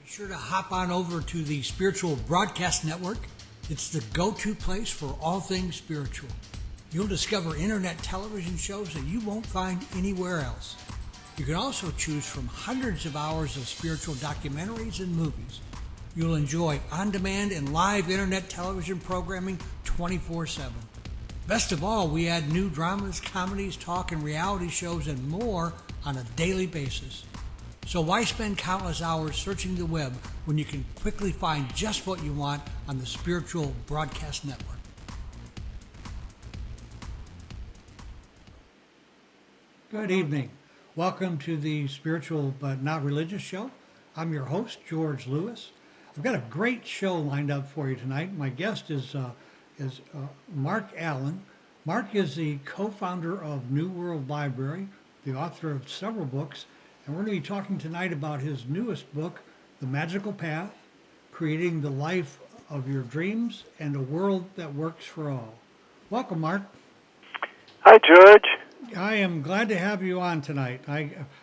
Sure to hop on over to the Spiritual Broadcast Network. It's the go-to place for all things spiritual. You'll discover internet television shows that you won't find anywhere else. You can also choose from hundreds of hours of spiritual documentaries and movies. You'll enjoy on-demand and live internet television programming 24/7. Best of all, we add new dramas, comedies, talk, and reality shows and more on a daily basis. So why spend countless hours searching the web when you can quickly find just what you want on the Spiritual Broadcast Network? Good evening. Welcome to the Spiritual But Not Religious Show. I'm your host, George Lewis. I've got a great show lined up for you tonight. My guest is Marc Allen. Marc is the co-founder of New World Library, the author of several books, and we're going to be talking tonight about his newest book, The Magical Path, Creating the Life of Your Dreams and a World That Works for All. Welcome, Marc. Hi, George. I am glad to have you on tonight.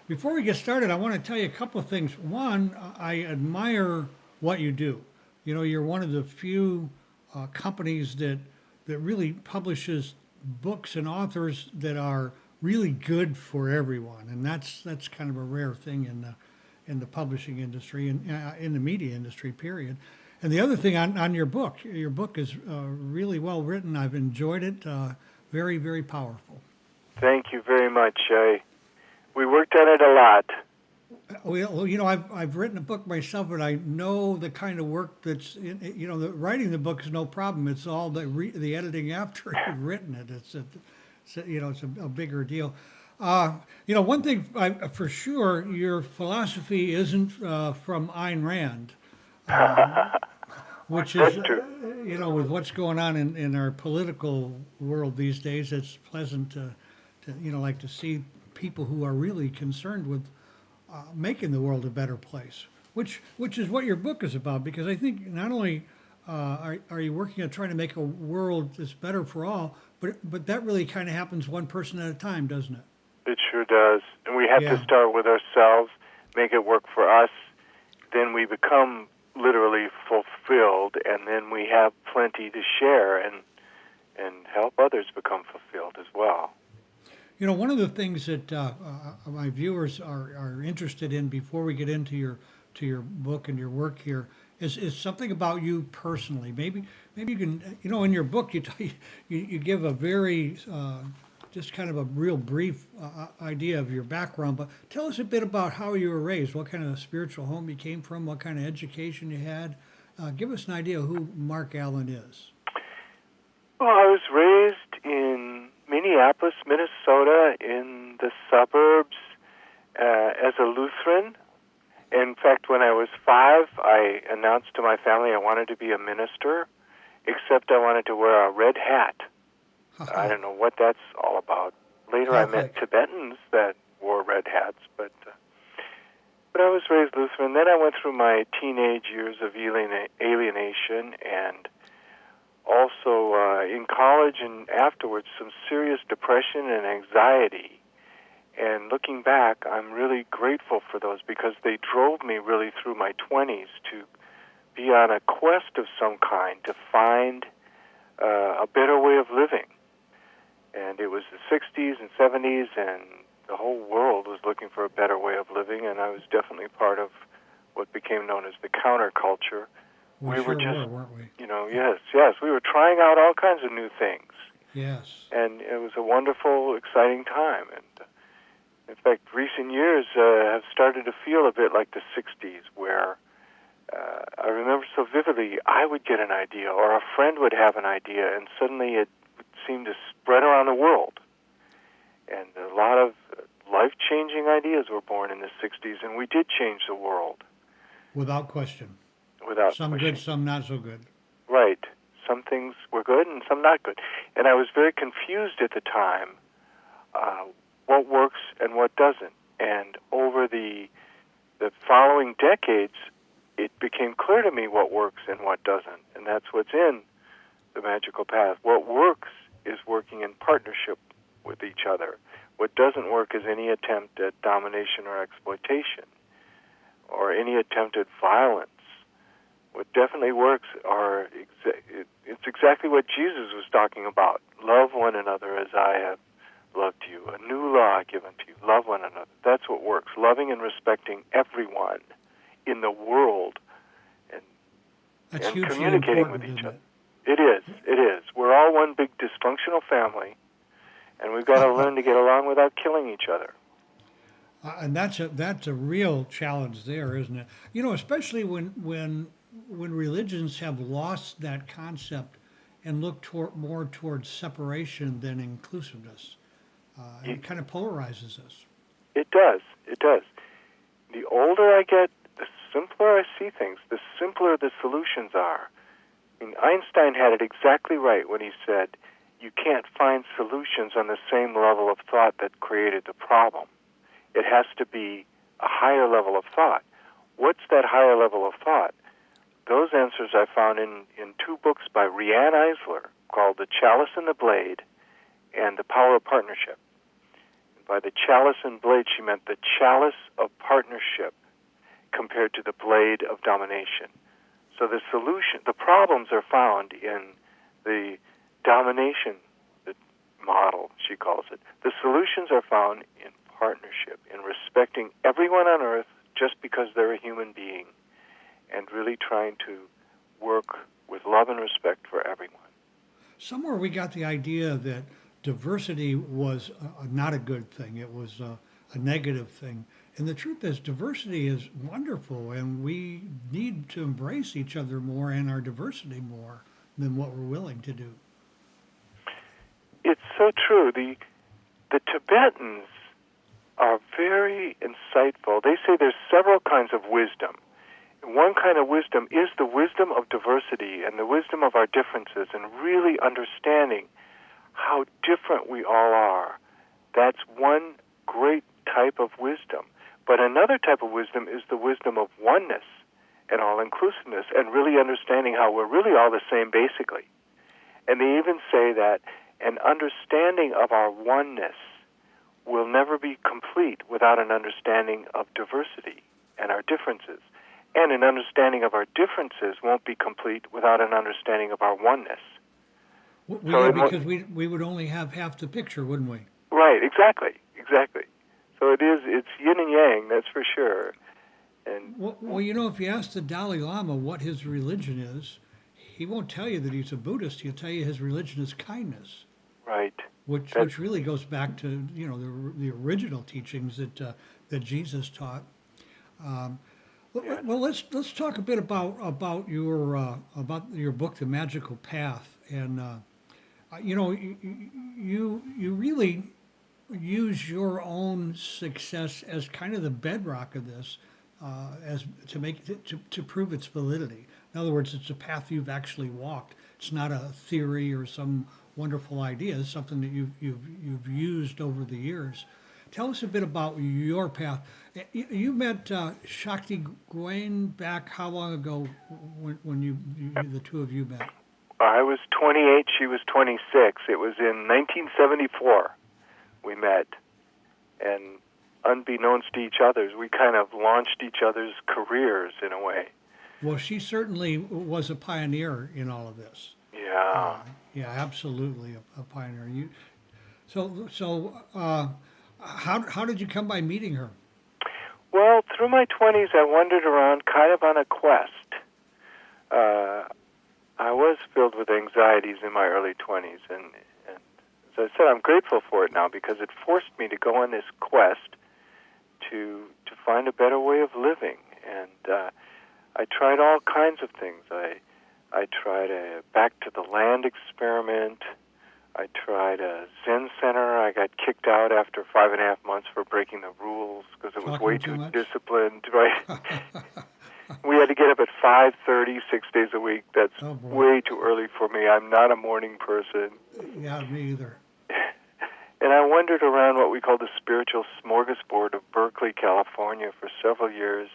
Before we get started, I want to tell you a couple of things. One, I admire what you do. You know, you're one of the few companies that really publishes books and authors that are really good for everyone, and that's kind of a rare thing in the publishing industry and in the media industry, period. And the other thing on your book is really well written. I've enjoyed it. Very, very powerful. Thank you very much. We worked on it a lot. Well, you know, I've written a book myself, but I know the kind of work that's writing the book is no problem. It's all the editing after you've written it. It's a bigger deal. One thing for sure, your philosophy isn't from Ayn Rand, which is, with what's going on in our political world these days, it's pleasant to see people who are really concerned with making the world a better place, which is what your book is about. Because I think not only are you working on trying to make a world that's better for all, but that really kind of happens one person at a time, doesn't it? It sure does. And we have to start with ourselves, make it work for us. Then we become literally fulfilled, and then we have plenty to share and help others become fulfilled as well. You know, one of the things that my viewers are interested in before we get into your book and your work here is something about you personally. Maybe you can, in your book you give a very just kind of a real brief idea of your background, but tell us a bit about how you were raised, what kind of spiritual home you came from, what kind of education you had. Give us an idea of who Marc Allen is. Well, I was raised in Minneapolis, Minnesota, in the suburbs as a Lutheran. In fact, when I was 5, I announced to my family I wanted to be a minister, except I wanted to wear a red hat. I don't know what that's all about. Later I met Tibetans that wore red hats, but I was raised Lutheran. Then I went through my teenage years of alienation and also in college and afterwards some serious depression and anxiety. And looking back, I'm really grateful for those because they drove me really through my 20s to be on a quest of some kind to find a better way of living. And it was the 60s and 70s, and the whole world was looking for a better way of living, and I was definitely part of what became known as the counterculture. We were just, weren't we? Yes, we were trying out all kinds of new things. Yes. And it was a wonderful, exciting time. And in fact, recent years have started to feel a bit like the 60s, where I remember so vividly, I would get an idea, or a friend would have an idea, and suddenly it would seem to spread around the world. And a lot of life-changing ideas were born in the 60s, and we did change the world. Without question. Some question. Good, some not so good. Right. Some things were good and some not good. And I was very confused at the time what works and what doesn't. And over the following decades, it became clear to me what works and what doesn't. And that's what's in The Magical Path. What works is working in partnership with each other. What doesn't work is any attempt at domination or exploitation. or any attempted violence. What definitely works it's exactly what Jesus was talking about. Love one another as I have loved you. A new law given to you. Love one another. That's what works. Loving and respecting everyone in the world and communicating with each other. It is. We're all one big dysfunctional family, and we've got to learn to get along without killing each other. And that's a real challenge there, isn't it? You know, especially when religions have lost that concept and look more towards separation than inclusiveness. It kind of polarizes us. It does. The older I get, the simpler I see things, the simpler the solutions are. I mean, Einstein had it exactly right when he said, you can't find solutions on the same level of thought that created the problem. It has to be a higher level of thought. What's that higher level of thought? Those answers I found in two books by Riane Eisler called The Chalice and the Blade and The Power of Partnership. And by the chalice and blade, she meant the chalice of partnership compared to the blade of domination. So the solution, the problems are found in the domination model, she calls it. The solutions are found in partnership, in respecting everyone on earth just because they're a human being, and really trying to work with love and respect for everyone. Somewhere we got the idea that diversity was not a good thing. It was a negative thing. And the truth is, diversity is wonderful, and we need to embrace each other more and our diversity more than what we're willing to do. It's so true. The Tibetans are very insightful. They say there's several kinds of wisdom. One kind of wisdom is the wisdom of diversity and the wisdom of our differences and really understanding how different we all are. That's one great type of wisdom. But another type of wisdom is the wisdom of oneness and all-inclusiveness and really understanding how we're really all the same basically. And they even say that an understanding of our oneness will never be complete without an understanding of diversity and our differences. And an understanding of our differences won't be complete without an understanding of our oneness. Because we would only have half the picture, wouldn't we? Right, exactly. So it's yin and yang, that's for sure. And well, you know, if you ask the Dalai Lama what his religion is, he won't tell you that he's a Buddhist. He'll tell you his religion is kindness. Right. Which really goes back to, you know, the original teachings that Jesus taught. Well, let's talk a bit about your book, The Magical Path, and you know, you really use your own success as kind of the bedrock of this, as to prove its validity. In other words, it's a path you've actually walked. It's not a theory or some wonderful idea. It's something that you've used over the years. Tell us a bit about your path. You met Shakti Gawain back how long ago when you the two of you met? I was 28, she was 26. It was in 1974 we met. And unbeknownst to each other, we kind of launched each other's careers in a way. Well, she certainly was a pioneer in all of this. Yeah. Yeah, absolutely a pioneer. How did you come by meeting her? Well, through my 20s, I wandered around kind of on a quest. I was filled with anxieties in my early 20s, and as I said, I'm grateful for it now because it forced me to go on this quest to find a better way of living. And I tried all kinds of things. I tried a back to the land experiment. I tried a Zen center. I got kicked out after 5.5 months for breaking the rules because it was way too disciplined. Right? We had to get up at 5:30, 6 days a week. That's way too early for me. I'm not a morning person. Yeah, me either. And I wandered around what we call the spiritual smorgasbord of Berkeley, California for several years,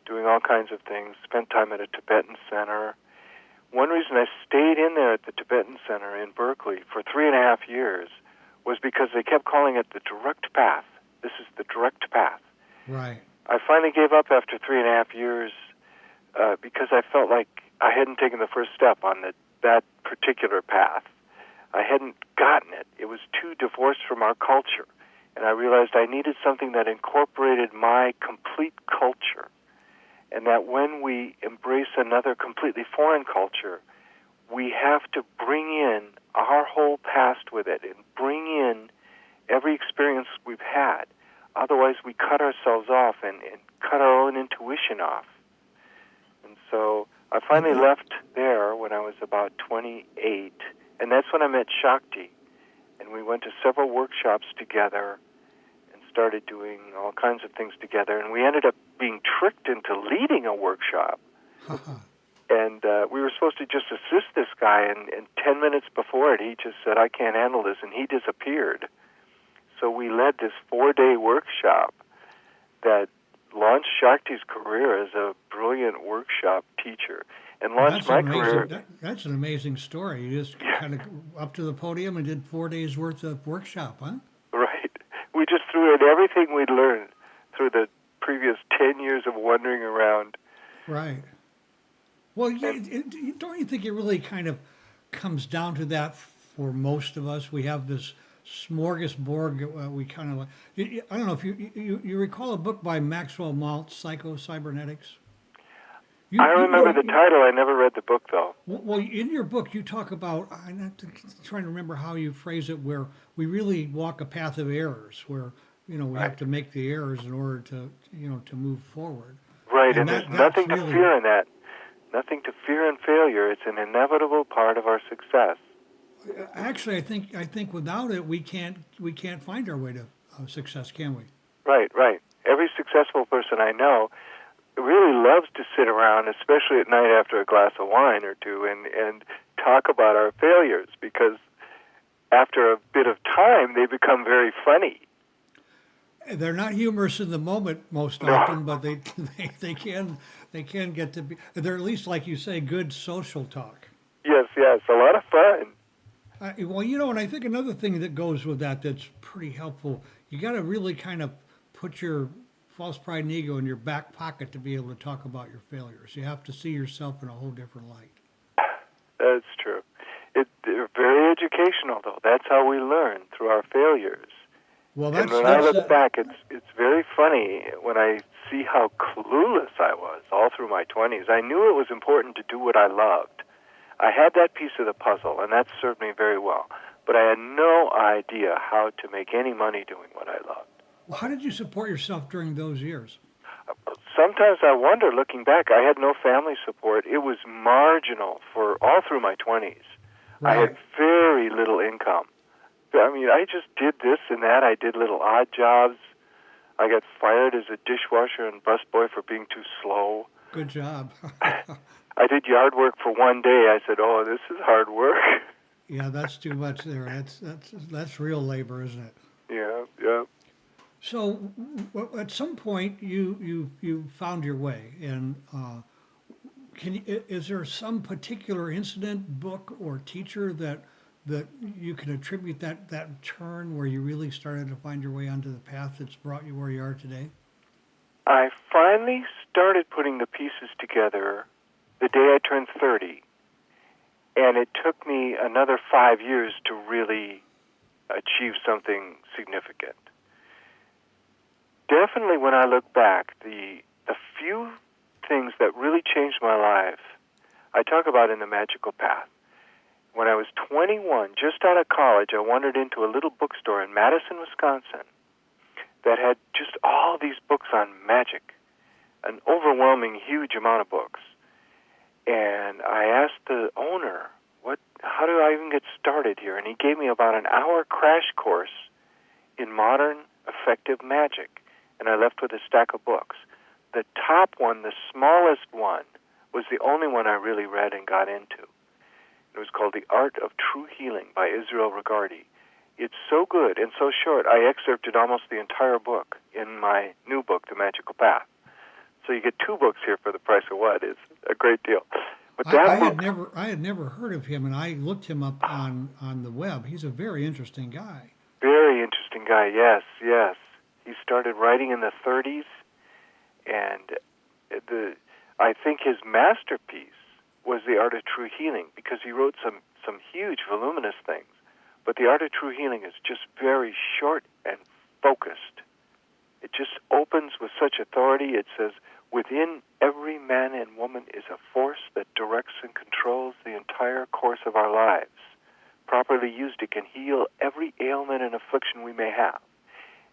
doing all kinds of things, spent time at a Tibetan center. One reason I stayed in there at the Tibetan Center in Berkeley for 3.5 years was because they kept calling it the direct path. This is the direct path. Right. I finally gave up after 3.5 years because I felt like I hadn't taken the first step on that particular path. I hadn't gotten it. It was too divorced from our culture. And I realized I needed something that incorporated my complete culture. And that when we embrace another completely foreign culture, we have to bring in our whole past with it and bring in every experience we've had. Otherwise, we cut ourselves off and cut our own intuition off. And so I finally left there when I was about 28, and that's when I met Shakti. And we went to several workshops together and started doing all kinds of things together. And we ended up being tricked into leading a workshop. And we were supposed to just assist this guy, and 10 minutes before it, he just said, "I can't handle this," and he disappeared. So we led this 4-day workshop that launched Shakti's career as a brilliant workshop teacher, and launched my career. That's an amazing story. You just kind of up to the podium and did 4 days worth of workshop, huh? Right. We just threw in everything we'd learned through the previous 10 years of wandering around. Right. Well, don't you think it really kind of comes down to that for most of us? We have this smorgasbord. We kind of, I don't know if you recall a book by Maxwell Maltz, Psycho-Cybernetics? I remember the title. I never read the book, though. Well, in your book, you talk about, I'm trying to remember how you phrase it, where we really walk a path of errors, where, we have to make the errors in order to move forward. Right, and there's nothing to fear in that. Nothing to fear in failure. It's an inevitable part of our success. Actually, I think without it, we can't find our way to success, can we? Right. Every successful person I know really loves to sit around, especially at night after a glass of wine or two, and talk about our failures, because after a bit of time, they become very funny. They're not humorous in the moment most often, but they can get to be. They're at least, like you say, good social talk. Yes, a lot of fun. Well, and I think another thing that goes with that's pretty helpful, you got to really kind of put your false pride and ego in your back pocket to be able to talk about your failures. You have to see yourself in a whole different light. That's true. They're very educational, though. That's how we learn, through our failures. Well, and when I look back, it's very funny when I see how clueless I was all through my 20s. I knew it was important to do what I loved. I had that piece of the puzzle, and that served me very well. But I had no idea how to make any money doing what I loved. Well, how did you support yourself during those years? Sometimes I wonder, looking back, I had no family support. It was marginal for all through my 20s. Right. I had very little income. I mean, I just did this and that. I did little odd jobs. I got fired as a dishwasher and busboy for being too slow. Good job. I did yard work for one day. I said, "Oh, this is hard work." Yeah, that's too much there. That's real labor, isn't it? Yeah. So, at some point, you found your way, and is there some particular incident, book, or teacher that you can attribute that turn where you really started to find your way onto the path that's brought you where you are today? I finally started putting the pieces together the day I turned 30, and it took me another 5 years to really achieve something significant. Definitely, when I look back, the few things that really changed my life, I talk about in The Magical Path. When I was 21, just out of college, I wandered into a little bookstore in Madison, Wisconsin, that had just all these books on magic, an overwhelming, huge amount of books. And I asked the owner, how do I even get started here? And he gave me about an hour crash course in modern, effective magic. And I left with a stack of books. The top one, the smallest one, was the only one I really read and got into. It was called The Art of True Healing by Israel Regardie. It's so good and so short, I excerpted almost the entire book in my new book, The Magical Path. So you get 2 books here for the price of one. It's a great deal. But I had never heard of him, and I looked him up on the web. He's a very interesting guy. Very interesting guy, yes. He started writing in the 30s, And I think his masterpiece was The Art of True Healing, because he wrote some huge, voluminous things. But The Art of True Healing is just very short and focused. It just opens with such authority. It says, within every man and woman is a force that directs and controls the entire course of our lives. Properly used, it can heal every ailment and affliction we may have.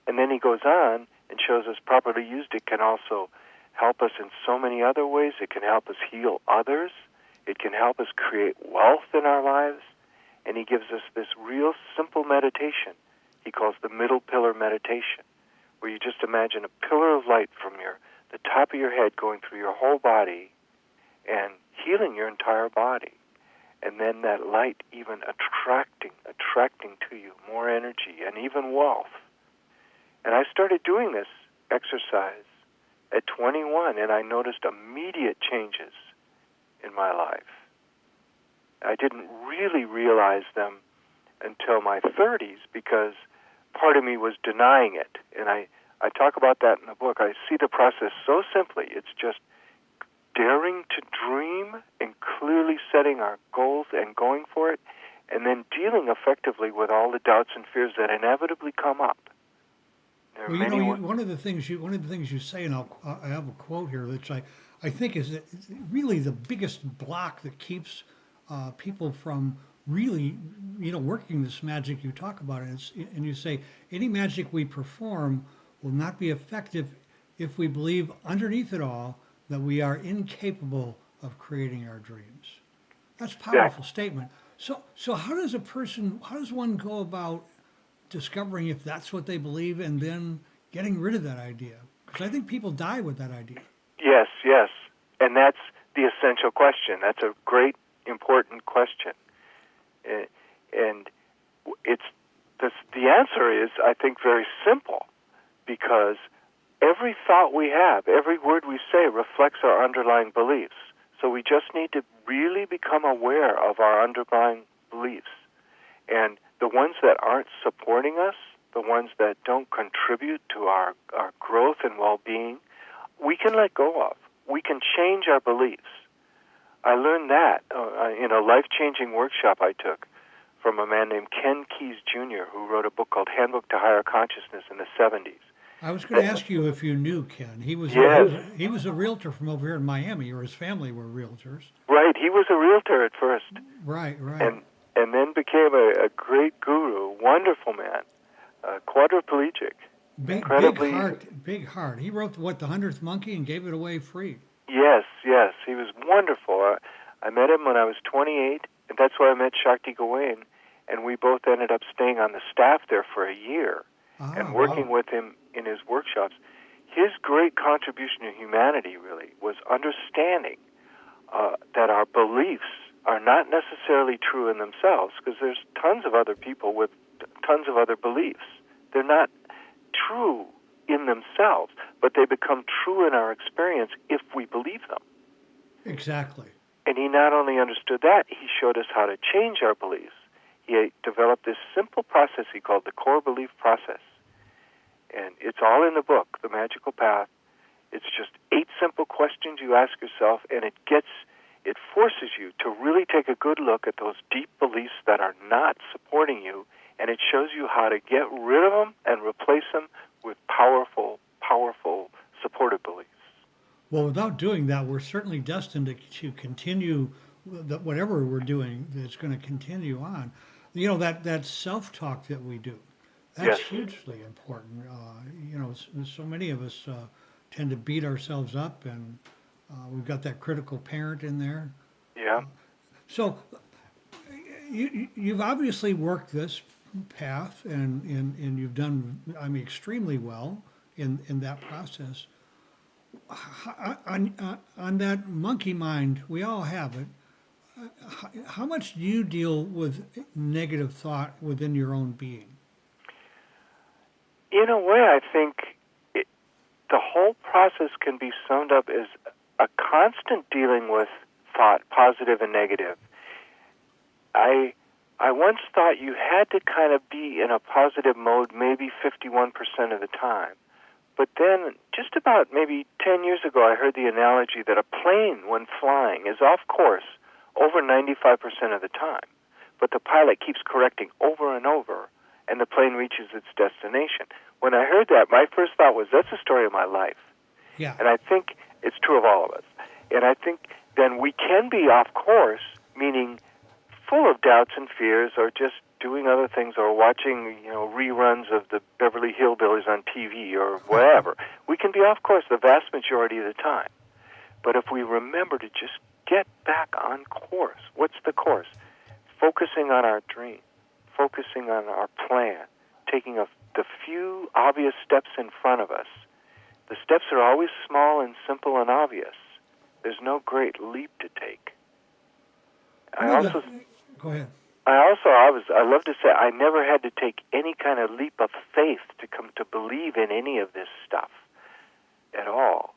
And then he goes on and shows us properly used, it can also help us in so many other ways. It can help us heal others. It can help us create wealth in our lives. And he gives us this real simple meditation he calls the middle pillar meditation, where you just imagine a pillar of light from the top of your head going through your whole body and healing your entire body. And then that light even attracting to you more energy and even wealth. And I started doing this exercise at 21, and I noticed immediate changes in my life. I didn't really realize them until my 30s, because part of me was denying it. And I talk about that in the book. I see the process so simply. It's just daring to dream and clearly setting our goals and going for it, and then dealing effectively with all the doubts and fears that inevitably come up. Well, you know, one of the things you say, and I have a quote here, which I think is really the biggest block that keeps people from really, working this magic you talk about. And you say, any magic we perform will not be effective if we believe underneath it all that we are incapable of creating our dreams. That's a powerful statement. So how does one go about discovering if that's what they believe and then getting rid of that idea? Because I think people die with that idea. Yes. And that's the essential question. That's a great, important question. And the answer is, I think, very simple, because every thought we have, every word we say reflects our underlying beliefs. So we just need to really become aware of our underlying beliefs. And the ones that aren't supporting us, the ones that don't contribute to our growth and well-being, we can let go of. We can change our beliefs. I learned that in a life-changing workshop I took from a man named Ken Keyes Jr., who wrote a book called Handbook to Higher Consciousness in the 70s. I was going to ask you if you knew Ken. He was a realtor from over here in Miami, or his family were realtors. Right, he was a realtor at first. Right. And then became a great guru, wonderful man, quadriplegic. Big heart. He wrote, The 100th Monkey, and gave it away free. Yes, he was wonderful. I met him when I was 28, and that's where I met Shakti Gawain, and we both ended up staying on the staff there for a year and working with him in his workshops. His great contribution to humanity, really, was understanding that our beliefs are not necessarily true in themselves, because there's tons of other people with tons of other beliefs. They're not true in themselves, but they become true in our experience if we believe them. Exactly. And he not only understood that, he showed us how to change our beliefs. He developed this simple process he called the core belief process. And it's all in the book, The Magical Path. It's just 8 simple questions you ask yourself, and it forces you to really take a good look at those deep beliefs that are not supporting you, and it shows you how to get rid of them and replace them with powerful supportive beliefs. Well, without doing that, we're certainly destined to continue whatever we're doing. That's going to continue on. That self-talk that we do, that's hugely important. So many of us tend to beat ourselves up, and we've got that critical parent in there. Yeah. So you've obviously worked this path, and you've done, extremely well in that process. On that monkey mind, we all have it. How much do you deal with negative thought within your own being? In a way, I think the whole process can be summed up as a constant dealing with thought, positive and negative. I once thought you had to kind of be in a positive mode maybe 51% of the time. But then, just about maybe 10 years ago, I heard the analogy that a plane, when flying, is off course over 95% of the time. But the pilot keeps correcting over and over, and the plane reaches its destination. When I heard that, my first thought was, that's the story of my life. Yeah. And I think it's true of all of us. And I think then we can be off course, meaning full of doubts and fears, or just doing other things, or watching, reruns of the Beverly Hillbillies on TV or whatever. We can be off course the vast majority of the time. But if we remember to just get back on course, what's the course? Focusing on our dream, focusing on our plan, taking the few obvious steps in front of us. The steps are always small and simple and obvious. There's no great leap to take. Go ahead. I love to say I never had to take any kind of leap of faith to come to believe in any of this stuff at all.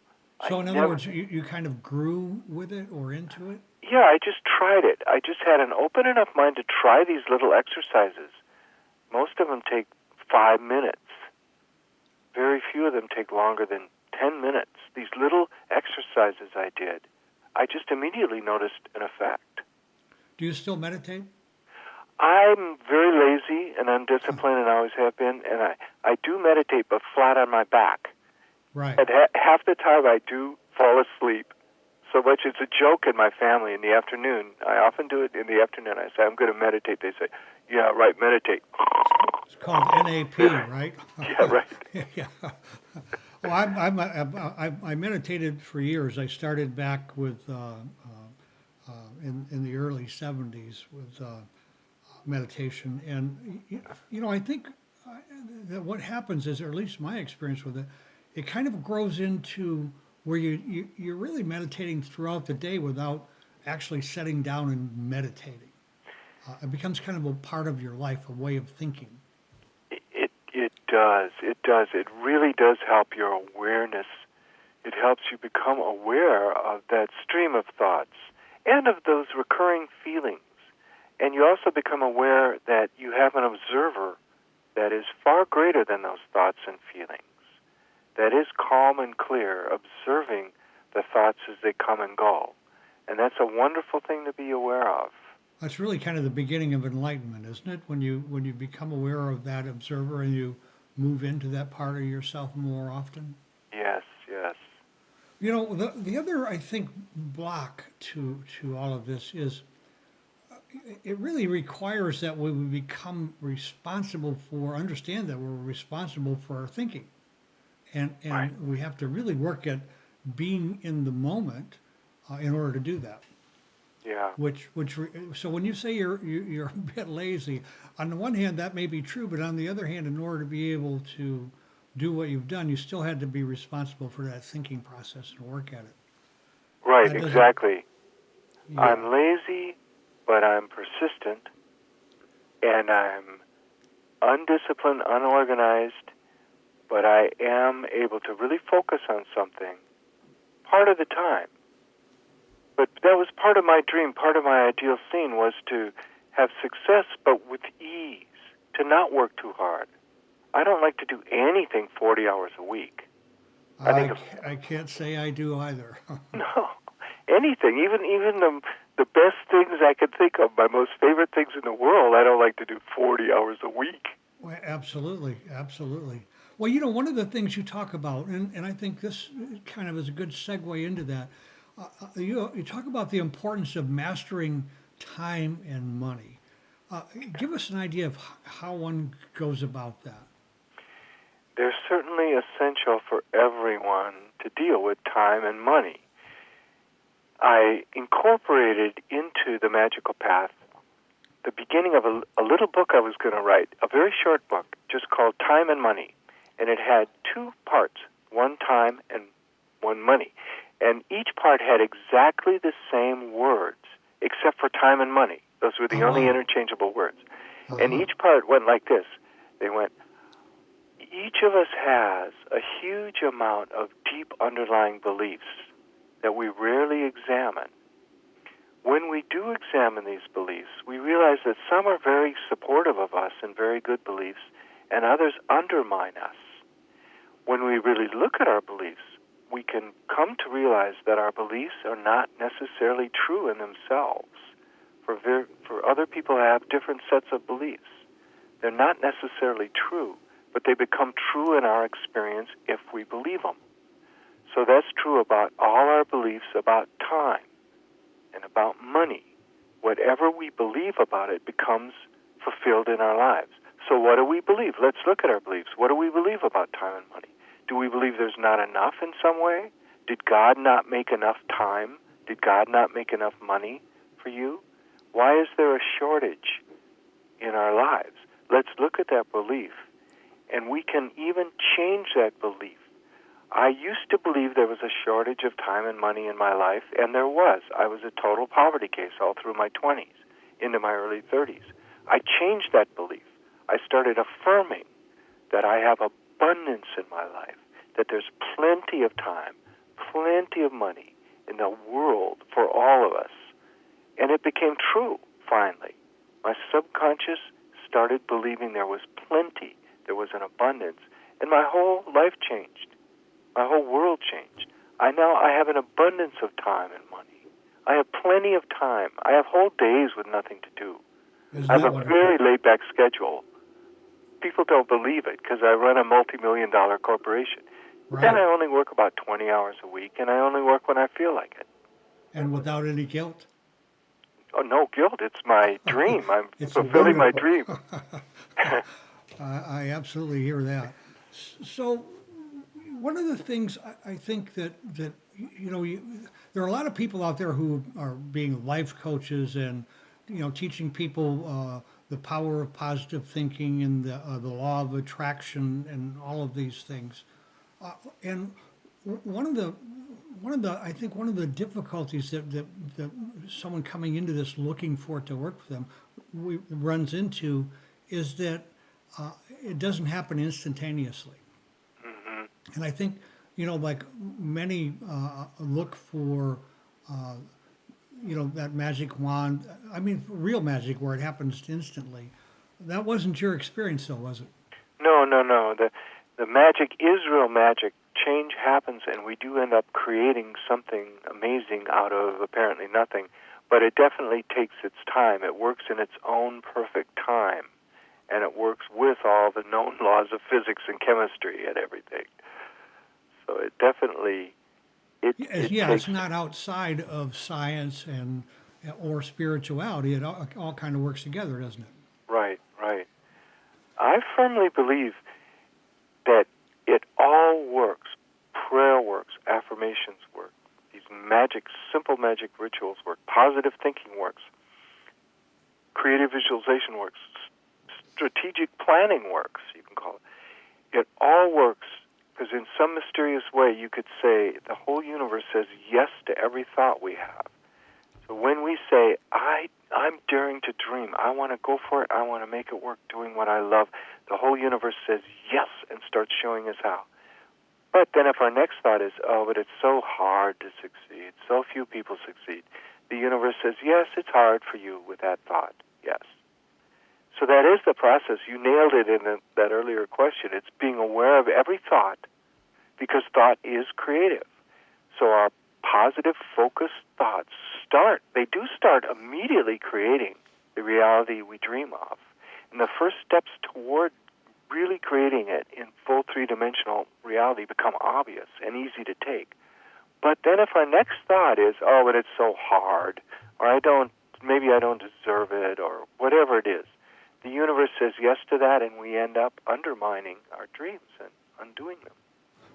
So in other words, you kind of grew with it or into it? Yeah, I just tried it. I just had an open enough mind to try these little exercises. Most of them take 5 minutes. Very few of them take longer than 10 minutes. These little exercises I did, I just immediately noticed an effect. Do you still meditate? I'm very lazy and undisciplined and always have been, and I do meditate, but flat on my back. Right. And half the time I do fall asleep. So much it's a joke in my family in the afternoon. I often do it in the afternoon. I say, I'm going to meditate. They say, yeah, right, meditate. It's called NAP, right? Yeah, right. Yeah. Well, I meditated for years. I started back with in the early 70s with meditation, and I think that what happens is, or at least my experience with it, it kind of grows into where you're really meditating throughout the day without actually sitting down and meditating. It becomes kind of a part of your life, a way of thinking. It does. It does. It really does help your awareness. It helps you become aware of that stream of thoughts and of those recurring feelings. And you also become aware that you have an observer that is far greater than those thoughts and feelings, that is calm and clear, observing the thoughts as they come and go. And that's a wonderful thing to be aware of. That's really kind of the beginning of enlightenment, isn't it? When you become aware of that observer and you move into that part of yourself more often. Yes, yes. The other, I think, block to all of this is it really requires that we become responsible understand that we're responsible for our thinking. And Right. We have to really work at being in the moment in order to do that. Yeah. So when you say you're a bit lazy, on the one hand that may be true, but on the other hand, in order to be able to do what you've done, you still had to be responsible for that thinking process and work at it. Right, exactly. Yeah. I'm lazy, but I'm persistent, and I'm undisciplined, unorganized, but I am able to really focus on something part of the time. But that was part of my dream, part of my ideal scene was to have success, but with ease, to not work too hard. I don't like to do anything 40 hours a week. I can't say I do either. No, anything, even the best things I could think of, my most favorite things in the world, I don't like to do 40 hours a week. Well, absolutely. Well, one of the things you talk about, and I think this kind of is a good segue into that, you talk about the importance of mastering time and money. Give us an idea of how one goes about that. They're certainly essential for everyone to deal with time and money. I incorporated into the Magical Path the beginning of a little book I was going to write, a very short book, just called Time and Money. And it had 2 parts, one time and one money. And each part had exactly the same words, except for time and money. Those were the only interchangeable words. And each part went like this. They went, each of us has a huge amount of deep underlying beliefs that we rarely examine. When we do examine these beliefs, we realize that some are very supportive of us and very good beliefs, and others undermine us. when we really look at our beliefs, we can come to realize that our beliefs are not necessarily true in themselves. For other people who have different sets of beliefs, they're not necessarily true, but they become true in our experience if we believe them. So that's true about all our beliefs about time and about money. Whatever we believe about it becomes fulfilled in our lives. So what do we believe? Let's look at our beliefs. What do we believe about time and money? Do we believe there's not enough in some way? Did God not make enough time? Did God not make enough money for you? Why is there a shortage in our lives? Let's look at that belief, and we can even change that belief. I used to believe there was a shortage of time and money in my life, and there was. I was a total poverty case all through my 20s, into my early 30s. I changed that belief. I started affirming that I have abundance in my life, that there's plenty of time, plenty of money in the world for all of us. And it became true, finally. My subconscious started believing there was plenty, there was an abundance, and my whole life changed. My whole world changed. I have an abundance of time and money. I have plenty of time. I have whole days with nothing to do. I have a very laid-back schedule. People don't believe it because I run a multi-million-dollar corporation. Right. And I only work about 20 hours a week, and I only work when I feel like it. And without any guilt? Oh, no guilt. It's my dream. I'm It's fulfilling my wonderful. dream. I absolutely hear that. So, one of the things I think that there are a lot of people out there who are being life coaches and teaching people the power of positive thinking and the law of attraction and all of these things. And one of the I think one of the difficulties that someone coming into this looking for it to work for them runs into is that it doesn't happen instantaneously. Mm-hmm. And I think like many look for that magic wand. I mean, real magic where it happens instantly. That wasn't your experience, though, was it? No. The magic is real magic. Change happens, and we do end up creating something amazing out of apparently nothing. But it definitely takes its time. It works in its own perfect time, and it works with all the known laws of physics and chemistry and everything. So it definitely... It's not outside of science or spirituality. It all kind of works together, doesn't it? Right. I firmly believe that it all works. Prayer works. Affirmations work. These simple magic rituals work. Positive thinking works. Creative visualization works. Strategic planning works, you can call it. It all works because in some mysterious way you could say the whole universe says yes to every thought we have. So when we say, I'm daring to dream, I want to go for it, I want to make it work doing what I love, the whole universe says yes and starts showing us how. But then if our next thought is, but it's so hard to succeed, so few people succeed, the universe says, yes, it's hard for you with that thought, yes. So that is the process. You nailed it in that earlier question. It's being aware of every thought because thought is creative. So our positive, focused thoughts they do start immediately creating the reality we dream of. And the first steps toward really creating it in full three-dimensional reality become obvious and easy to take. But then if our next thought is, but it's so hard, or maybe I don't deserve it, or whatever it is, the universe says yes to that, and we end up undermining our dreams and undoing them.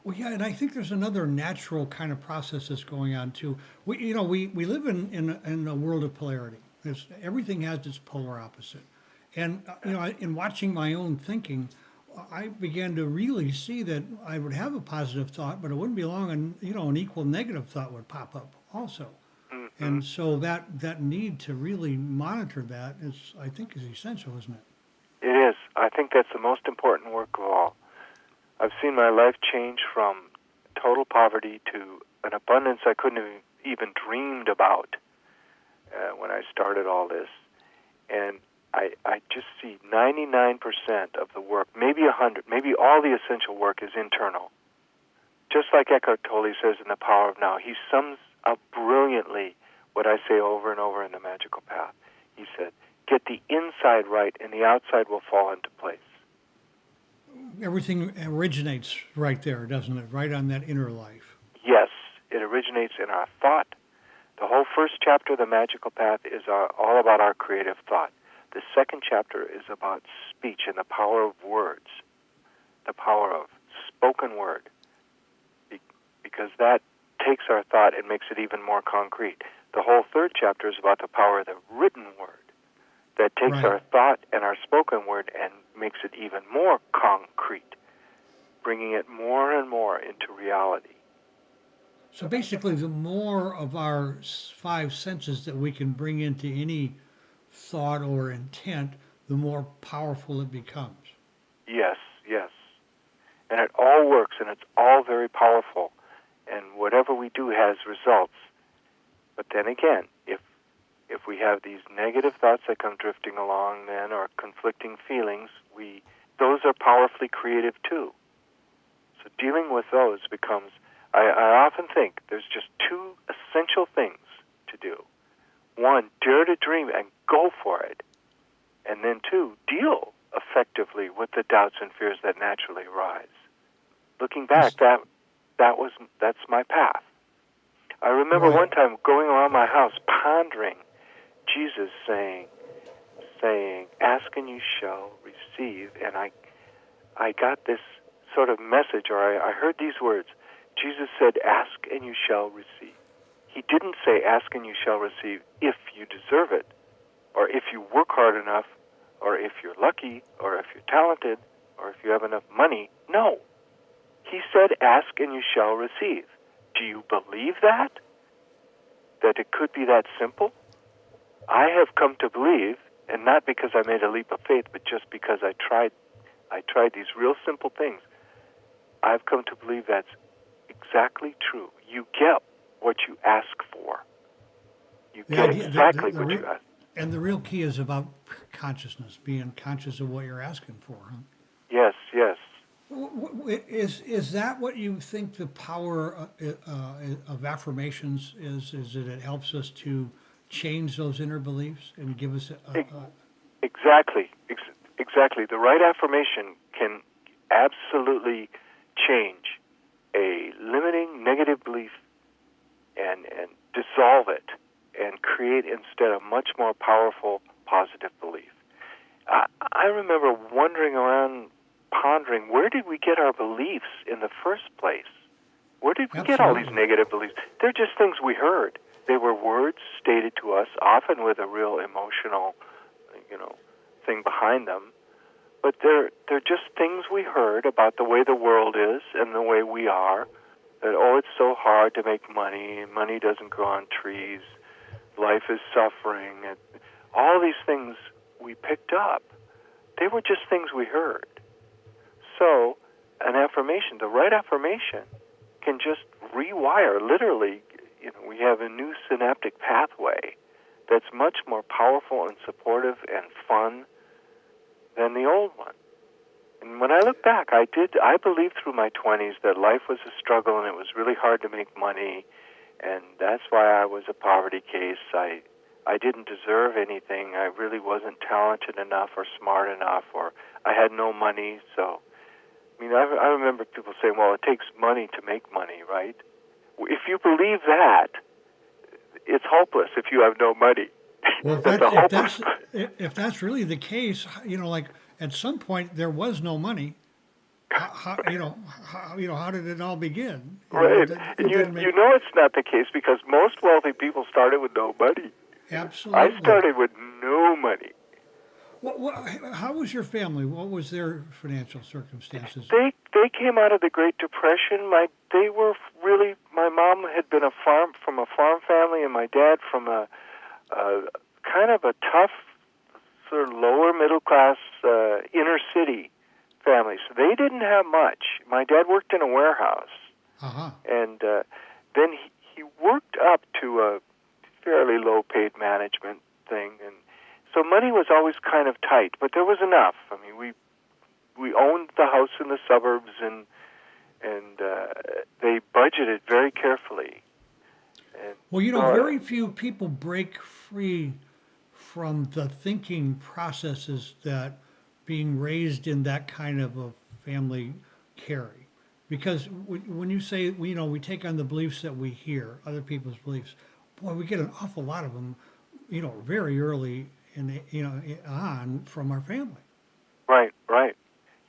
Well, yeah, and I think there's another natural kind of process that's going on too. We live in a world of polarity. Everything has its polar opposite, and in watching my own thinking, I began to really see that I would have a positive thought, but it wouldn't be long, and an equal negative thought would pop up also. Mm-hmm. And so that need to really monitor that I think is essential, isn't it? It is. I think that's the most important work of all. I've seen my life change from total poverty to an abundance I couldn't have even dreamed about when I started all this. And I just see 99% of the work, maybe 100, maybe all the essential work is internal. Just like Eckhart Tolle says in The Power of Now, he sums up brilliantly what I say over and over in The Magical Path. He said, get the inside right and the outside will fall into place. Everything originates right there, doesn't it? Right on that inner life. Yes, it originates in our thought. The whole first chapter of The Magical Path is all about our creative thought. The second chapter is about speech and the power of words, the power of spoken word, because that takes our thought and makes it even more concrete. The whole third chapter is about the power of the written word that takes Right. our thought and our spoken word and makes it even more concrete, bringing it more and more into reality. So basically, the more of our five senses that we can bring into any thought or intent, the more powerful it becomes. Yes, yes. And it all works, and it's all very powerful. And whatever we do has results. But then again, if we have these negative thoughts that come drifting along then, or conflicting feelings, those are powerfully creative too. So dealing with those becomes, I often think there's just two essential things to do. One, dare to dream and go for it. And then two, deal effectively with the doubts and fears that naturally arise. Looking back, that's my path. I remember one time going around my house pondering Jesus saying, ask and you shall receive. And I got this sort of message, or I heard these words. Jesus said, ask and you shall receive. He didn't say ask and you shall receive if you deserve it, or if you work hard enough, or if you're lucky, or if you're talented, or if you have enough money. No. He said, ask and you shall receive. Do you believe that? That it could be that simple? I have come to believe, and not because I made a leap of faith, but just because I tried these real simple things. I've come to believe that's exactly true. You get what you ask for. You get exactly what you ask. And the real key is about consciousness, being conscious of what you're asking for. Huh? Yes, yes. Is that what you think the power of affirmations is? Is that it helps us to change those inner beliefs and give us Exactly. Exactly. The right affirmation can absolutely change a limiting negative belief and dissolve it and create instead a much more powerful positive belief. I remember wandering around pondering, where did we get our beliefs in the first place? Where did we get all these negative beliefs? They're just things we heard. They were words stated to us, often with a real emotional, thing behind them. But they're just things we heard about the way the world is and the way we are. That, it's so hard to make money, and money doesn't grow on trees, life is suffering, and all these things we picked up. They were just things we heard. So an affirmation, the right affirmation, can just rewire, literally, we have a new synaptic pathway that's much more powerful and supportive and fun than the old one. And when I look back, I believed through my 20s that life was a struggle and it was really hard to make money, and that's why I was a poverty case. I didn't deserve anything. I really wasn't talented enough or smart enough, or I had no money. So, I remember people saying, well, it takes money to make money, right? If you believe that, it's hopeless if you have no money. Well, if that's really the case, like at some point there was no money. How did it all begin? Right. You know it's not the case because most wealthy people started with no money. Absolutely. I started with no money. How was your family? What was their financial circumstances? They came out of the Great Depression. My mom had been from a farm family, and my dad from a kind of a tough, sort of lower middle class inner city family. So they didn't have much. My dad worked in a warehouse, and then he worked up to a fairly low paid management thing, and So money was always kind of tight, but there was enough. I mean, we owned the house in the suburbs, and they budgeted very carefully. And Well, very few people break free from the thinking processes that being raised in that kind of a family carry. Because when you say, we take on the beliefs that we hear, other people's beliefs, boy, we get an awful lot of them, very early on from our family. Right.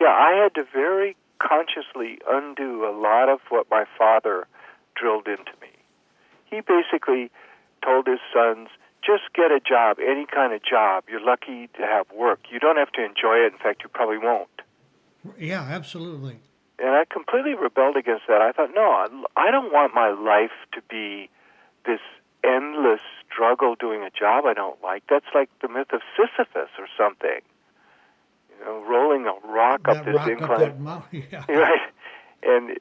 Yeah, I had to very consciously undo a lot of what my father drilled into me. He basically told his sons, just get a job, any kind of job. You're lucky to have work. You don't have to enjoy it. In fact, you probably won't. Yeah, absolutely. And I completely rebelled against that. I thought, no, I don't want my life to be this endless struggle doing a job I don't like. That's like the myth of Sisyphus or something. Rolling a rock up this incline. Up that mountain, yeah. Right. And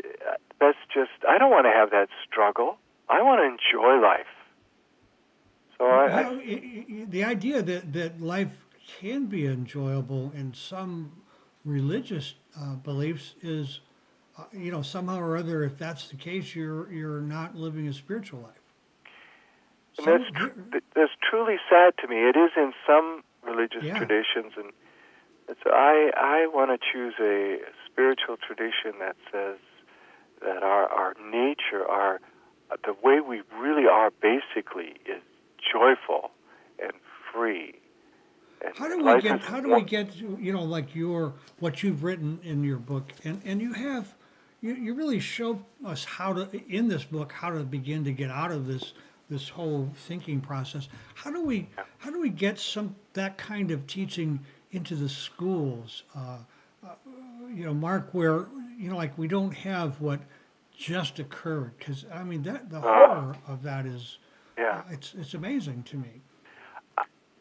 that's just, I don't want to have that struggle. I want to enjoy life. So the idea that life can be enjoyable in some religious beliefs is, somehow or other, if that's the case, you're not living a spiritual life. And that's truly sad to me. It is in some religious traditions, and I want to choose a spiritual tradition that says that our nature, the way we really are basically is joyful and free. And how do we get like what you've written in your book, and you really show us in this book how to begin to get out of this whole thinking process. How do we get that kind of teaching into the schools, Mark, where like we don't have what just occurred? Because I mean the horror of that is it's amazing to me.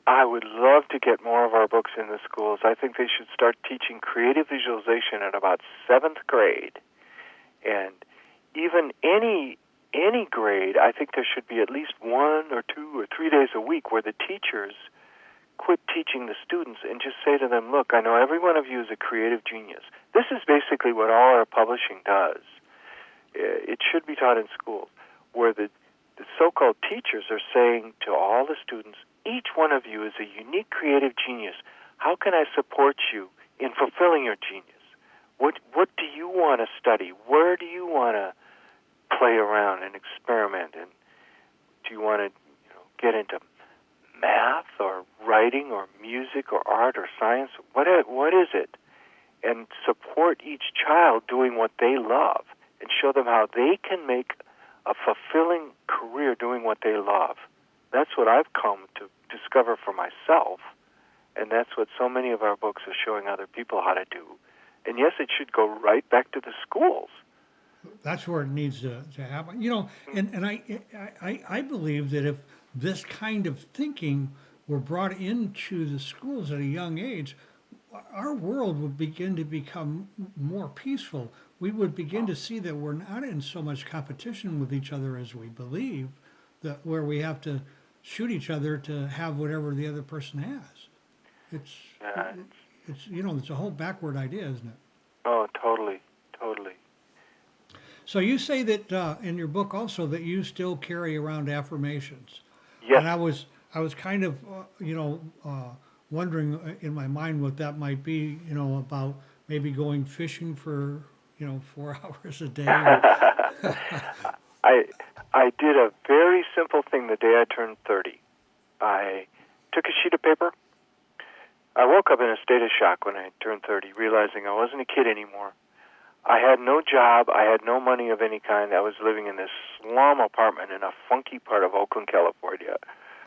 I would love to get more of our books in the schools. I think they should start teaching creative visualization at about 7th grade, and even any grade. I think there should be at least 1 or 2 or 3 days a week where the teachers quit teaching the students and just say to them, look, I know every one of you is a creative genius. This is basically what all our publishing does. It should be taught in schools, where the so-called teachers are saying to all the students, each one of you is a unique creative genius. How can I support you in fulfilling your genius? What do you want to study? Where do you want to play around and experiment? And do you want to get into math or writing or music or art or science? What is it? And support each child doing what they love and show them how they can make a fulfilling career doing what they love. That's what I've come to discover for myself, and that's what so many of our books are showing other people how to do. And yes, it should go right back to the schools. That's where it needs to happen. And I believe that if this kind of thinking were brought into the schools at a young age, our world would begin to become more peaceful. We would begin to see that we're not in so much competition with each other as we believe, that where we have to shoot each other to have whatever the other person has. It's it's a whole backward idea, isn't it? Oh, totally. So you say that in your book also that you still carry around affirmations. Yes. And I was kind of wondering in my mind what that might be. About maybe going fishing for 4 hours a day. I did a very simple thing the day I turned 30. I took a sheet of paper. I woke up in a state of shock when I turned 30, realizing I wasn't a kid anymore. I had no job. I had no money of any kind. I was living in this slum apartment in a funky part of Oakland, California.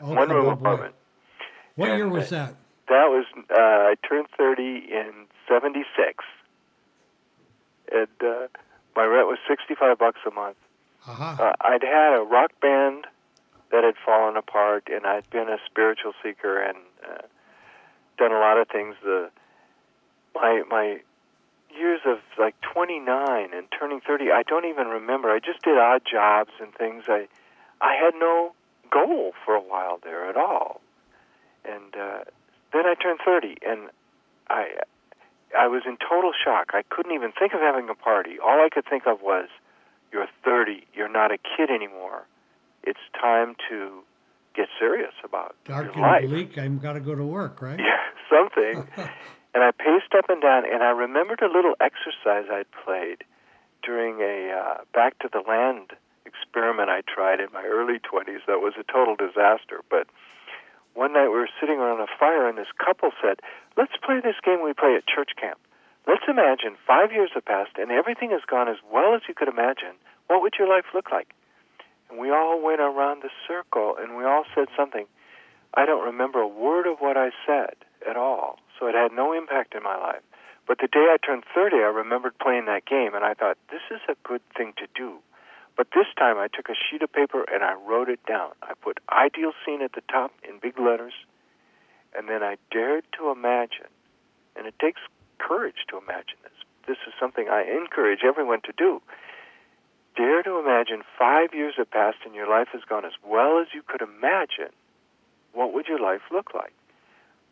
Okay, One-room apartment. What year was that? That was, I turned 30 in 76. And my rent was $65 a month. Uh-huh. I'd had a rock band that had fallen apart, and I'd been a spiritual seeker and done a lot of things. My years of like 29 and turning 30, I don't even remember. I just did odd jobs and things. I had no goal for a while there at all. And then I turned 30, and I was in total shock. I couldn't even think of having a party. All I could think of was, you're 30, you're not a kid anymore. It's time to get serious about Dark your life. and bleak, I've got to go to work, right? Yeah, something. And I paced up and down, and I remembered a little exercise I'd played during a Back to the Land experiment I tried in my early 20s that was a total disaster. But one night we were sitting around a fire, and this couple said, let's play this game we play at church camp. Let's imagine 5 years have passed, and everything has gone as well as you could imagine. What would your life look like? And we all went around the circle, and we all said something. I don't remember a word of what I said at all, so it had no impact in my life. But the day I turned 30, I remembered playing that game, and I thought, this is a good thing to do. But this time I took a sheet of paper and I wrote it down. I put ideal scene at the top in big letters, and then I dared to imagine, and it takes courage to imagine this. This is something I encourage everyone to do. Dare to imagine 5 years have passed and your life has gone as well as you could imagine. What would your life look like?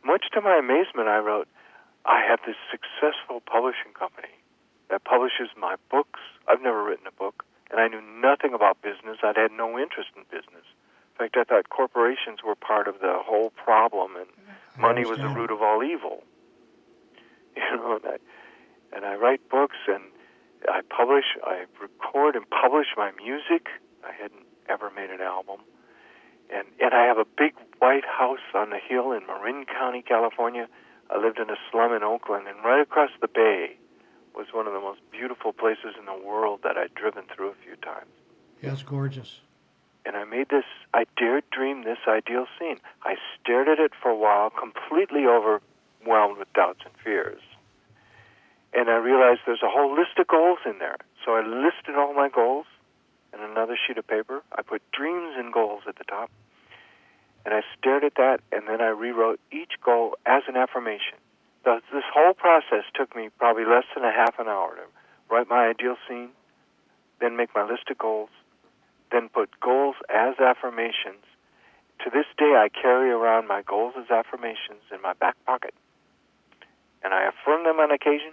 Much to my amazement, I wrote, I have this successful publishing company that publishes my books. I've never written a book, and I knew nothing about business. I'd had no interest in business. In fact, I thought corporations were part of the whole problem, and money was the root of all evil. You know, and I write books, and I record and publish my music. I hadn't ever made an album. And I have a big white house on the hill in Marin County, California. I lived in a slum in Oakland, and right across the bay was one of the most beautiful places in the world that I'd driven through a few times. Yeah, it's gorgeous. And I dared dream this ideal scene. I stared at it for a while, completely overwhelmed with doubts and fears. And I realized there's a whole list of goals in there. So I listed all my goals in another sheet of paper. I put dreams and goals at the top. And I stared at that, and then I rewrote each goal as an affirmation. This whole process took me probably less than a half an hour to write my ideal scene, then make my list of goals, then put goals as affirmations. To this day, I carry around my goals as affirmations in my back pocket. And I affirm them on occasion.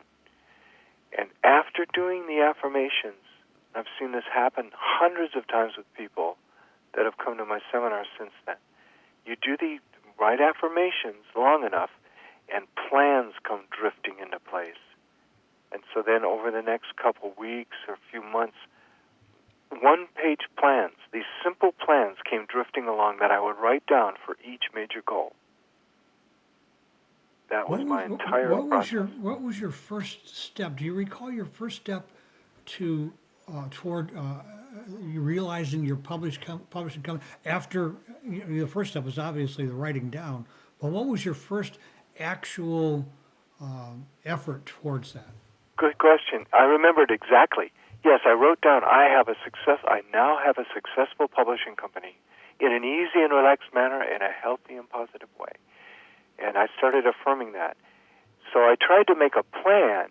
And after doing the affirmations, I've seen this happen hundreds of times with people that have come to my seminars since then. You do the right affirmations long enough, and plans come drifting into place. And so then over the next couple weeks or few months, one-page plans, these simple plans came drifting along that I would write down for each major goal. That was my entire process. What was your first step? Do you recall your first step to toward you realizing your publishing company? After the first step was obviously the writing down, but what was your first actual effort towards that? Good question. I remembered exactly. Yes, I wrote down, I now have a successful publishing company in an easy and relaxed manner, in a healthy and positive way. And I started affirming that. So I tried to make a plan.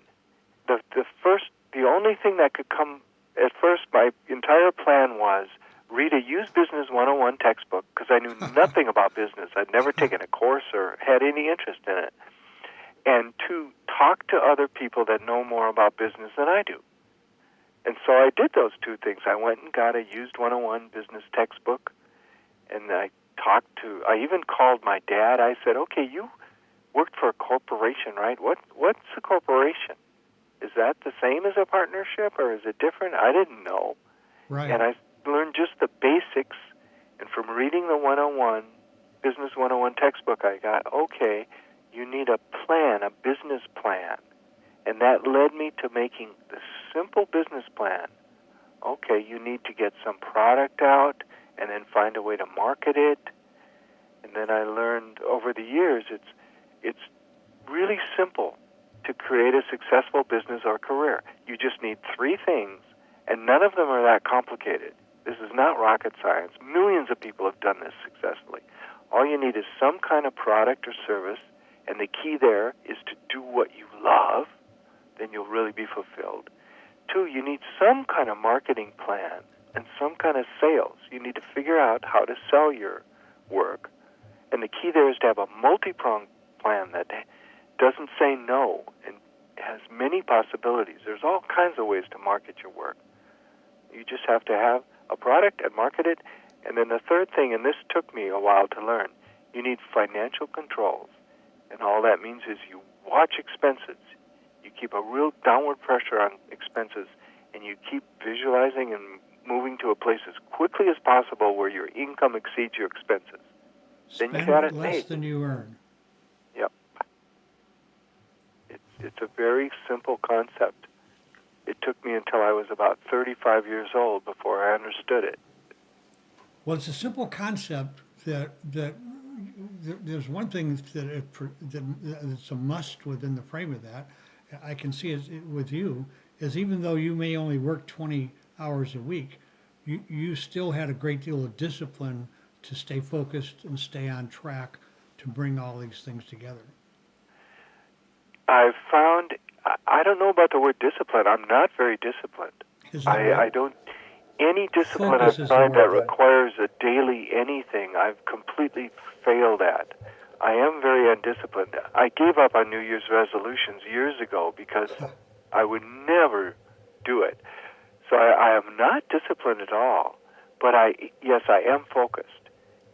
The only thing that could come at first, my entire plan was read a Used Business 101 textbook, because I knew nothing about business. I'd never taken a course or had any interest in it. And to talk to other people that know more about business than I do. And so I did those two things. I went and got a Used 101 business textbook, and I even called my dad. I said, okay, you worked for a corporation, right? What's a corporation? Is that the same as a partnership, or is it different? I didn't know. Right. And I learned just the basics, and from reading the 101, Business 101 textbook, I got, okay, you need a plan, a business plan. And that led me to making the simple business plan. Okay, you need to get some product out and then find a way to market it. And then I learned over the years it's really simple to create a successful business or career. You just need three things, and none of them are that complicated. This is not rocket science. Millions of people have done this successfully. All you need is some kind of product or service, and the key there is to do what you love, then you'll really be fulfilled. 2, you need some kind of marketing plan and some kind of sales. You need to figure out how to sell your work. And the key there is to have a multi-pronged plan that doesn't say no and has many possibilities. There's all kinds of ways to market your work. You just have to have a product and market it. And then the third thing, and this took me a while to learn, you need financial controls. And all that means is you watch expenses. You keep a real downward pressure on expenses, and you keep visualizing and moving to a place as quickly as possible where your income exceeds your expenses. Then you got it less made. than you earn. Yep. It's a very simple concept. It took me until I was about 35 years old before I understood it. Well, it's a simple concept that there's one thing that it's a must within the frame of that. I can see it with you, is even though you may only work 20 hours a week, you still had a great deal of discipline to stay focused and stay on track to bring all these things together. I've found, I don't know about the word discipline. I'm not very disciplined. I don't, any discipline I find that requires a daily anything, I've completely failed at. I am very undisciplined. I gave up on New Year's resolutions years ago because I would never do it. So I am not disciplined at all. But yes, I am focused.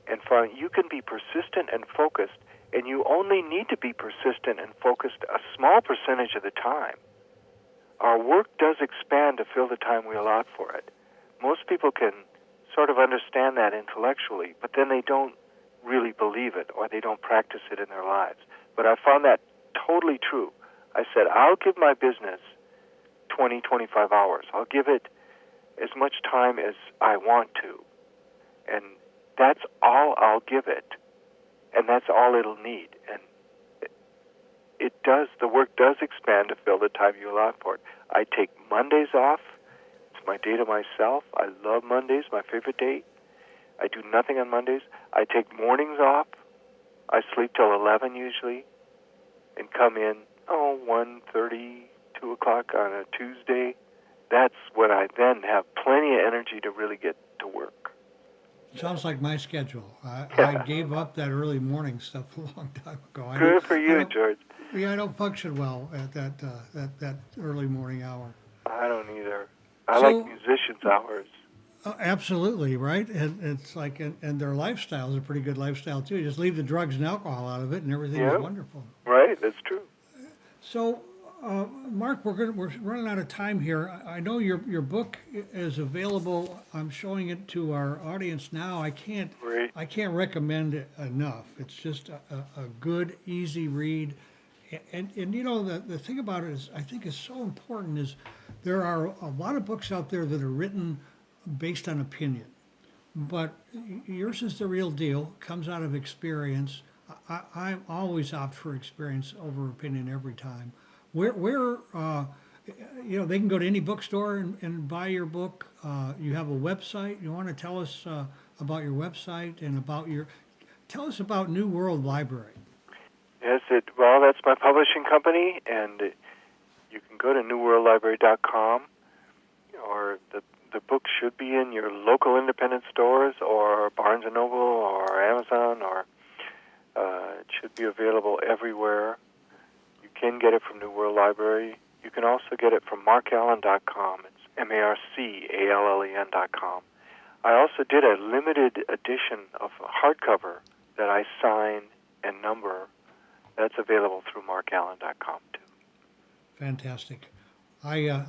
And you can be persistent and focused, and you only need to be persistent and focused a small percentage of the time. Our work does expand to fill the time we allot for it. Most people can sort of understand that intellectually, but then they don't really believe it, or they don't practice it in their lives. But I found that totally true. I said, I'll give my business 20, 25 hours. I'll give it as much time as I want to. And that's all I'll give it. And that's all it'll need. And the work does expand to fill the time you allot for it. I take Mondays off. It's my day to myself. I love Mondays, my favorite day. I do nothing on Mondays. I take mornings off. I sleep till 11 usually and come in, 1:30, 2 o'clock on a Tuesday. That's when I then have plenty of energy to really get to work. Sounds like my schedule. I gave up that early morning stuff a long time ago. Good for you, George. Yeah, I don't function well at that early morning hour. I don't either. I like musicians' hours. Absolutely, right? And it's like, and their lifestyle is a pretty good lifestyle too. You just leave the drugs and alcohol out of it, and everything is wonderful. Right, that's true. So, Marc, we're running out of time here. I know your book is available. I'm showing it to our audience now. I can't recommend it enough. It's just a good, easy read. And you know, the thing about it is, I think is so important is there are a lot of books out there that are written based on opinion, but yours is the real deal. Comes out of experience. I always opt for experience over opinion every time. Where they can go to any bookstore and buy your book. You have a website. You want to tell us about your website and tell us about New World Library. Yes, that's my publishing company, and you can go to newworldlibrary.com, or the book should be in your local independent stores, or Barnes & Noble, or Amazon, or it should be available everywhere. You can get it from New World Library. You can also get it from marcallen.com. It's marcallen.com. I also did a limited edition of a hardcover that I sign and number. That's available through marcallen.com too. Fantastic. I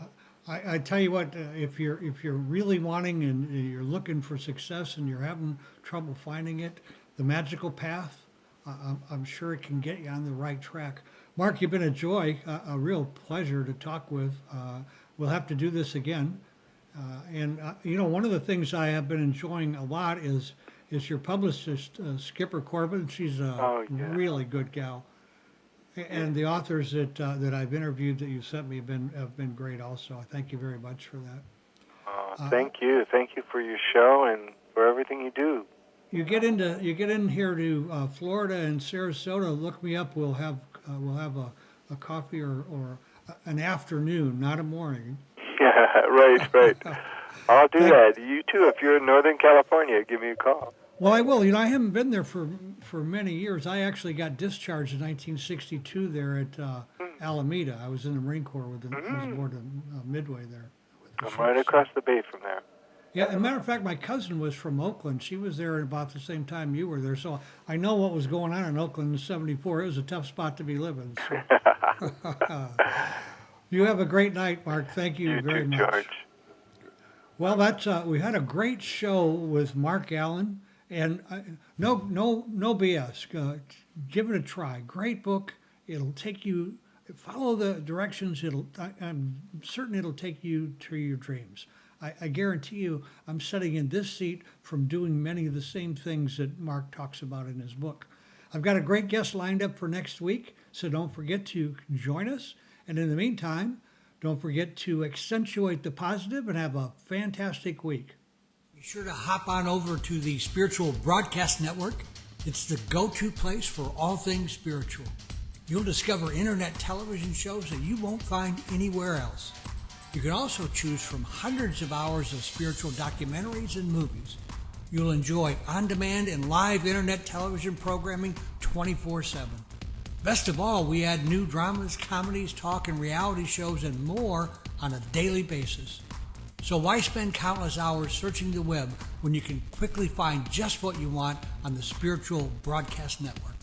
tell you what, if you're really wanting and you're looking for success and you're having trouble finding it, the magical path, I'm sure it can get you on the right track. Marc, you've been a joy, a real pleasure to talk with. We'll have to do this again. One of the things I have been enjoying a lot is your publicist, Skipper Corbin. She's a really good gal. And the authors that I've interviewed that you sent me have been great also. I thank you very much for that. Thank you. Thank you for your show and for everything you do. You get in here to Florida and Sarasota. Look me up. We'll have a coffee or an afternoon, not a morning. Yeah, right. I'll do that. You too. If you're in Northern California, give me a call. Well, I will. You know, I haven't been there for many years. I actually got discharged in 1962 there at Alameda. I was in the Marine Corps I was aboard Midway there. I'm right across the bay from there. Yeah, as a matter of fact, my cousin was from Oakland. She was there at about the same time you were there, so I know what was going on in Oakland in '74. It was a tough spot to be living. So. You have a great night, Mark. Thank you very much. George. Well, that's we had a great show with Marc Allen, and no BS. Give it a try. Great book. It'll take you. Follow the directions. I'm certain it'll take you to your dreams. I guarantee you, I'm sitting in this seat from doing many of the same things that Mark talks about in his book. I've got a great guest lined up for next week, so don't forget to join us. And in the meantime, don't forget to accentuate the positive and have a fantastic week. Be sure to hop on over to the Spiritual Broadcast Network. It's the go-to place for all things spiritual. You'll discover internet television shows that you won't find anywhere else. You can also choose from hundreds of hours of spiritual documentaries and movies. You'll enjoy on-demand and live internet television programming 24/7. Best of all, we add new dramas, comedies, talk, and reality shows and more on a daily basis. So why spend countless hours searching the web when you can quickly find just what you want on the Spiritual Broadcast Network?